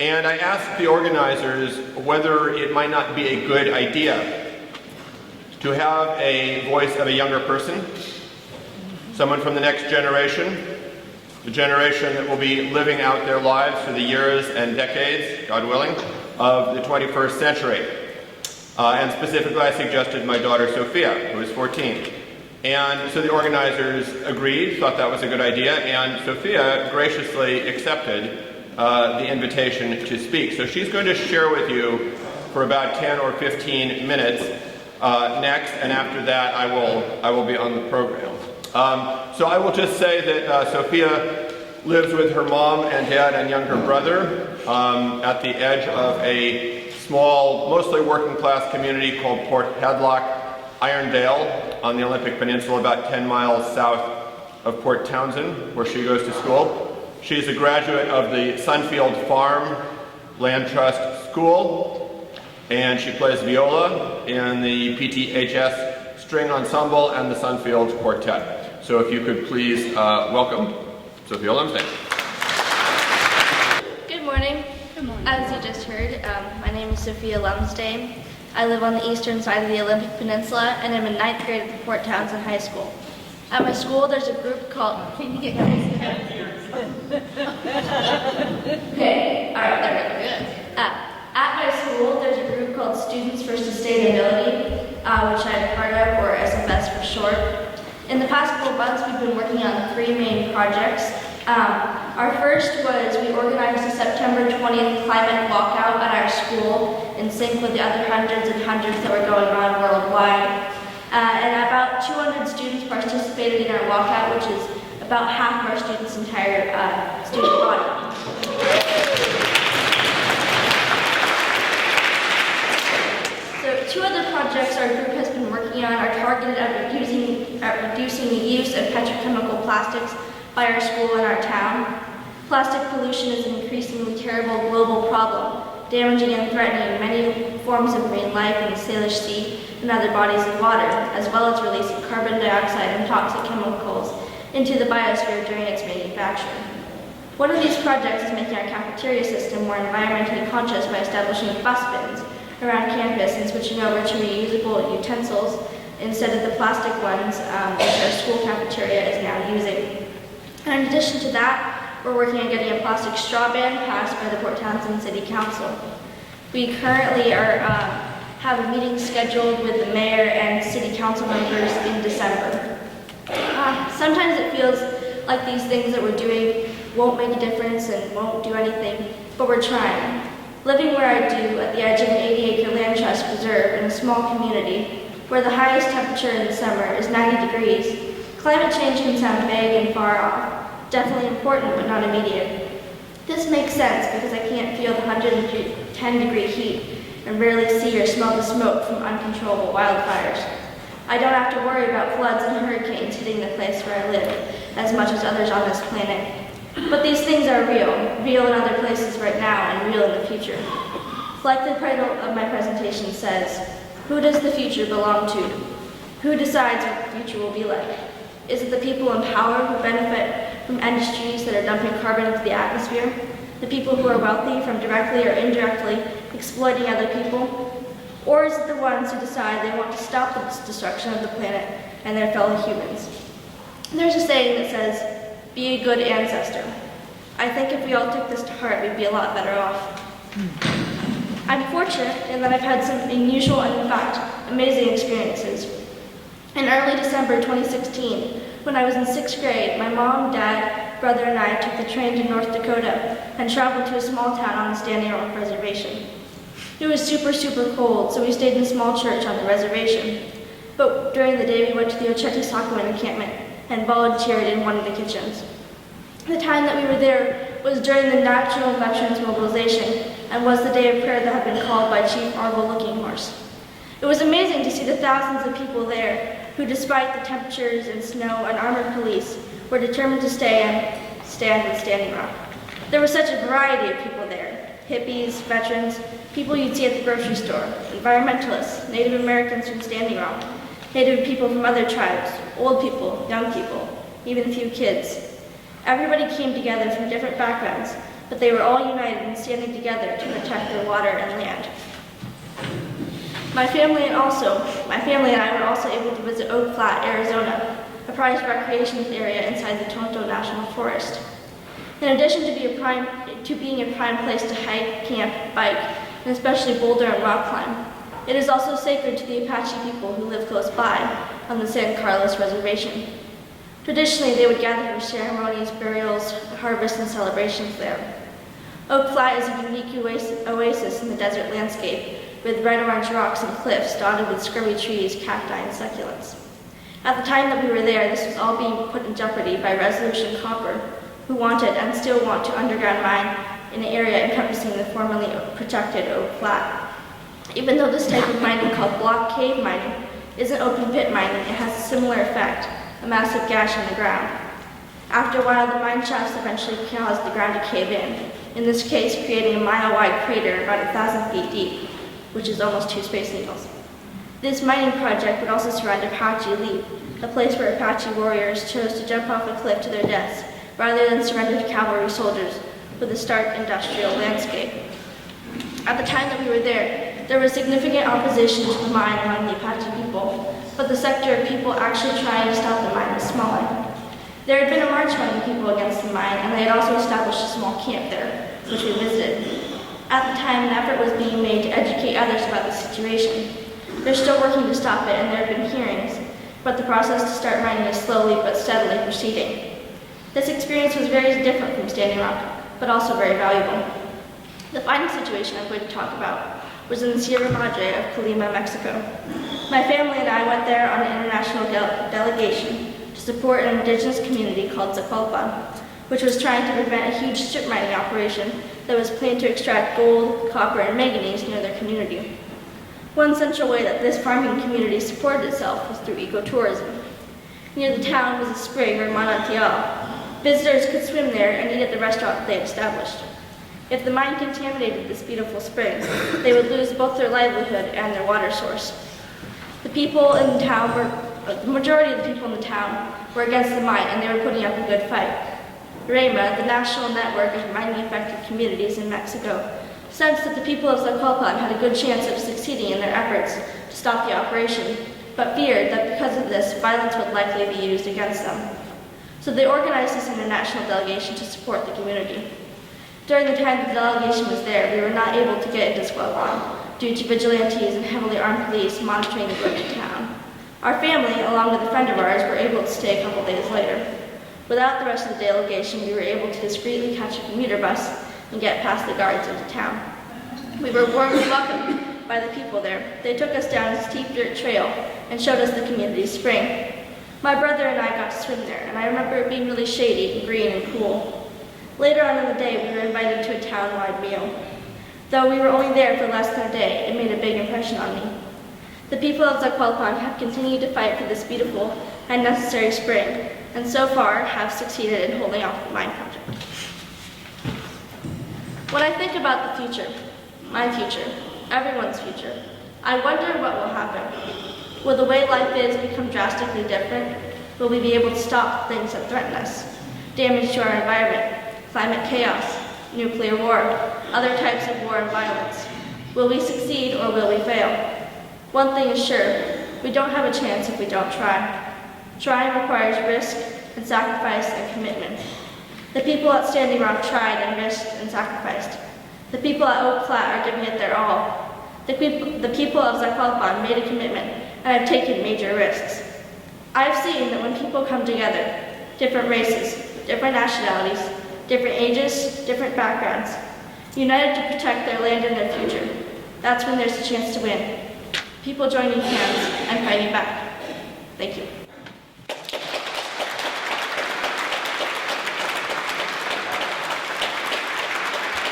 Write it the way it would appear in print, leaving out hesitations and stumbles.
And I asked the organizers whether it might not be a good idea to have a voice of a younger person, someone from the next generation, the generation that will be living out their lives for the years and decades, God willing, of the 21st century. And specifically, I suggested my daughter Sophia, who is 14. And so the organizers agreed, thought that was a good idea, and Sophia graciously accepted the invitation to speak. So she's going to share with you for about 10 or 15 minutes next, and after that I will be on the program. So I will just say that Sophia lives with her mom and dad and younger brother at the edge of a small, mostly working class community called Port Hadlock, Irondale, on the Olympic Peninsula, about 10 miles south of Port Townsend, where she goes to school. She's a graduate of the Sunfield Farm Land Trust School, and she plays viola in the PTHS String Ensemble and the Sunfield Quartet. So if you could please welcome Sophia Lumsdaine. Good morning. Good morning. As you just heard, my name is Sophia Lumsdaine. I live on the eastern side of the Olympic Peninsula, and I'm in 9th grade at the Port Townsend High School. At my school, there's a group called... Can you get closer? Okay, all right, there we go. At my school, there's a group called Students for Sustainability, which I'm a part of, or SFS for short. In the past couple of months, we've been working on 3 main projects. Our first was we organized a September 20th climate walkout at our school in sync with the other hundreds and hundreds that were going on worldwide. And about 200 students participated in our walkout, which is about half of our students' entire student body. So 2 other projects our group has been working on are targeted at reducing the use of petrochemical plastics by our school and our town. Plastic pollution is an increasingly terrible global problem, damaging and threatening many forms of marine life in the Salish Sea and other bodies of water, as well as releasing carbon dioxide and toxic chemicals into the biosphere during its manufacture. One of these projects is making our cafeteria system more environmentally conscious by establishing bus bins around campus and switching over to reusable utensils instead of the plastic ones which our school cafeteria is now using. And in addition to that, we're working on getting a plastic straw ban passed by the Port Townsend City Council. We currently have a meeting scheduled with the mayor and city council members in December. Sometimes it feels like these things that we're doing won't make a difference and won't do anything, but we're trying. Living where I do, at the edge of an 80-acre land trust preserve in a small community, where the highest temperature in the summer is 90 degrees, climate change can sound vague and far off, definitely important but not immediate. This makes sense because I can't feel the 110-degree heat and rarely see or smell the smoke from uncontrollable wildfires. I don't have to worry about floods and hurricanes hitting the place where I live as much as others on this planet. But these things are real in other places right now and real in the future. Like the title of my presentation says, who does the future belong to? Who decides what the future will be like? Is it the people in power who benefit from industries that are dumping carbon into the atmosphere? The people who are wealthy from directly or indirectly exploiting other people? Or is it the ones who decide they want to stop the destruction of the planet and their fellow humans? There's a saying that says, be a good ancestor. I think if we all took this to heart, we'd be a lot better off. I'm fortunate in that I've had some unusual and, in fact, amazing experiences. In early December 2016, when I was in 6th grade, my mom, dad, brother, and I took the train to North Dakota and traveled to a small town on the Standing Rock Reservation. It was super, super cold, so we stayed in a small church on the reservation. But during the day, we went to the Ocheti Sakowin encampment and volunteered in one of the kitchens. The time that we were there was during the National Veterans Mobilization and was the day of prayer that had been called by Chief Arvel Looking Horse. It was amazing to see the thousands of people there who, despite the temperatures and snow and armored police, were determined to stand with Standing Rock. There was such a variety of people there: hippies, veterans, people you'd see at the grocery store, environmentalists, Native Americans from Standing Rock, Native people from other tribes, old people, young people, even a few kids. Everybody came together from different backgrounds, but they were all united in standing together to protect their water and land. My family and I were also able to visit Oak Flat, Arizona, a prized recreation area inside the Tonto National Forest. In addition to being a prime place to hike, camp, bike, and especially boulder and rock climb, it is also sacred to the Apache people who live close by on the San Carlos Reservation. Traditionally, they would gather for ceremonies, burials, harvests, and celebrations there. Oak Flat is a unique oasis in the desert landscape, with red-orange rocks and cliffs dotted with scrubby trees, cacti, and succulents. At the time that we were there, this was all being put in jeopardy by Resolution Copper, who wanted and still want to underground mine in an area encompassing the formerly protected Oak Flat. Even though this type of mining, called block cave mining, isn't open pit mining, it has a similar effect, a massive gash in the ground. After a while, the mine shafts eventually caused the ground to cave in this case creating a mile-wide crater about 1,000 feet deep, which is almost 2 Space Needles. This mining project would also surround Apache Leap, a place where Apache warriors chose to jump off a cliff to their deaths, rather than surrender to cavalry soldiers with a stark industrial landscape. At the time that we were there was significant opposition to the mine among the Apache people, but the sector of people actually trying to stop the mine was smaller. There had been a march among the people against the mine, and they had also established a small camp there, which we visited. At the time, an effort was being made to educate others about the situation. They're still working to stop it, and there have been hearings, but the process to start mining is slowly but steadily proceeding. This experience was very different from Standing Rock, but also very valuable. The final situation I'm going to talk about was in the Sierra Madre of Colima, Mexico. My family and I went there on an international delegation to support an indigenous community called Zacualpan, which was trying to prevent a huge strip mining operation that was planned to extract gold, copper, and manganese near their community. One central way that this farming community supported itself was through ecotourism. Near the town was a spring or manantial. Visitors could swim there and eat at the restaurant that they had established. If the mine contaminated this beautiful spring, they would lose both their livelihood and their water source. The majority of the people in the town were against the mine, and they were putting up a good fight. REMA, the National Network of Mining-Affected Communities in Mexico, sensed that the people of Zacualpan had a good chance of succeeding in their efforts to stop the operation, but feared that because of this, violence would likely be used against them. So they organized this international delegation to support the community. During the time the delegation was there, we were not able to get into Zacualpan due to vigilantes and heavily armed police monitoring the road to town. Our family, along with a friend of ours, were able to stay a couple days later. Without the rest of the delegation, we were able to discreetly catch a commuter bus and get past the guards into town. We were warmly welcomed by the people there. They took us down a steep dirt trail and showed us the community spring. My brother and I got to swim there, and I remember it being really shady and green and cool. Later on in the day, we were invited to a town-wide meal. Though we were only there for less than a day, it made a big impression on me. The people of Zacualpan have continued to fight for this beautiful and necessary spring, and so far have succeeded in holding off the mine project. When I think about the future, my future, everyone's future, I wonder what will happen. Will the way life is become drastically different? Will we be able to stop things that threaten us? Damage to our environment, climate chaos, nuclear war, other types of war and violence. Will we succeed or will we fail? One thing is sure, we don't have a chance if we don't try. Trying requires risk and sacrifice and commitment. The people at Standing Rock tried and risked and sacrificed. The people at Oak Flat are giving it their all. The people of Zacualpan made a commitment and have taken major risks. I've seen that when people come together, different races, different nationalities, different ages, different backgrounds, united to protect their land and their future, that's when there's a chance to win. People joining hands and fighting back. Thank you.